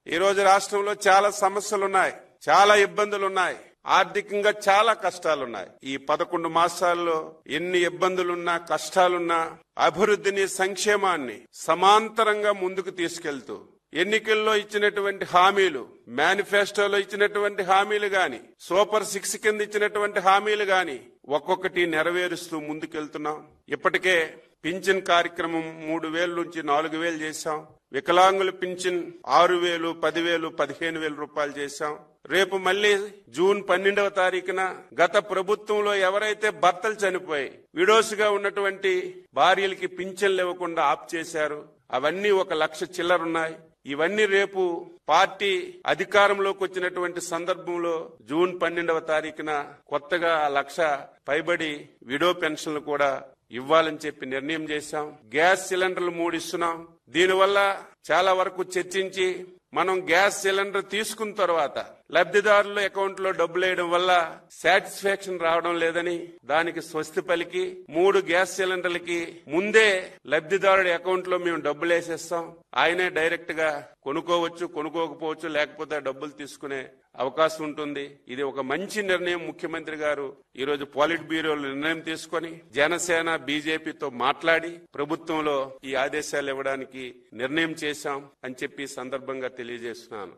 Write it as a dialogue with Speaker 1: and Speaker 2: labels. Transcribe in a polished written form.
Speaker 1: ఈ రోజు రాష్ట్రంలో చాలా సమస్యలున్నాయి, చాలా ఇబ్బందులున్నాయి, ఆర్థికంగా చాలా కష్టాలున్నాయి. ఈ 11 మాసాల్లో ఎన్ని ఇబ్బందులున్నా, కష్టాలున్నా అభివృద్ధిని, సంక్షేమాన్ని సమాంతరంగా ముందుకు తీసుకెళ్తూ ఎన్నికల్లో ఇచ్చినటువంటి హామీలు, మేనిఫెస్టోలో ఇచ్చినటువంటి హామీలు గాని, సూపర్ 6 కింద ఇచ్చినటువంటి హామీలు గాని ఒక్కొక్కటి నెరవేరుస్తూ ముందుకెళ్తున్నాం. ఇప్పటికే పింఛన్ కార్యక్రమం 3,000 నుంచి 4,000 చేశాం. వికలాంగుల పింఛన్ 6,000, 10,000, 15,000 రూపాయలు చేశాం. రేపు మళ్లీ జూన్ 12వ తారీఖున గత ప్రభుత్వంలో ఎవరైతే భర్తలు చనిపోయి విడోస్ గా ఉన్నటువంటి భార్యలకి పింఛన్లు ఇవ్వకుండా ఆప్ చేశారు, అవన్నీ 1,00,000 చిల్లరున్నాయి. ఇవన్నీ రేపు పార్టీ అధికారంలోకి వచ్చినటువంటి సందర్భంలో జూన్ 12వ తారీఖున కొత్తగా 1,00,000 పైబడి విడో పెన్షన్లు కూడా ఇవ్వాలని చెప్పి నిర్ణయం చేశాం. గ్యాస్ సిలిండర్లు 3 ఇస్తున్నాం. దీనివల్ల చాలా వరకు చర్చించి మనం గ్యాస్ సిలిండర్ తీసుకున్న తర్వాత లబ్ధిదారుల అకౌంట్ లో డబ్బులు వేయడం వల్ల సాటిస్ఫాక్షన్ రావడం లేదని దానికి స్వస్తి పలికి 3 గ్యాస్ సిలిండర్లకి ముందే లబ్ధిదారుడి అకౌంట్ లో మేము డబ్బులు వేసేస్తాం. ఆయనే డైరెక్ట్ గా కొనుక్కోవచ్చు, కొనుక్కోకపోవచ్చు, లేకపోతే డబ్బులు తీసుకునే అవకాశం ఉంటుంది. ఇది ఒక మంచి నిర్ణయం. ముఖ్యమంత్రి గారు ఈ రోజు పాలిట్ బ్యూరోలో నిర్ణయం తీసుకొని జనసేన, బీజేపీతో మాట్లాడి ప్రభుత్వంలో ఈ ఆదేశాలు ఇవ్వడానికి నిర్ణయం చేశాం అని చెప్పి సందర్భంగా తెలియజేస్తున్నాను.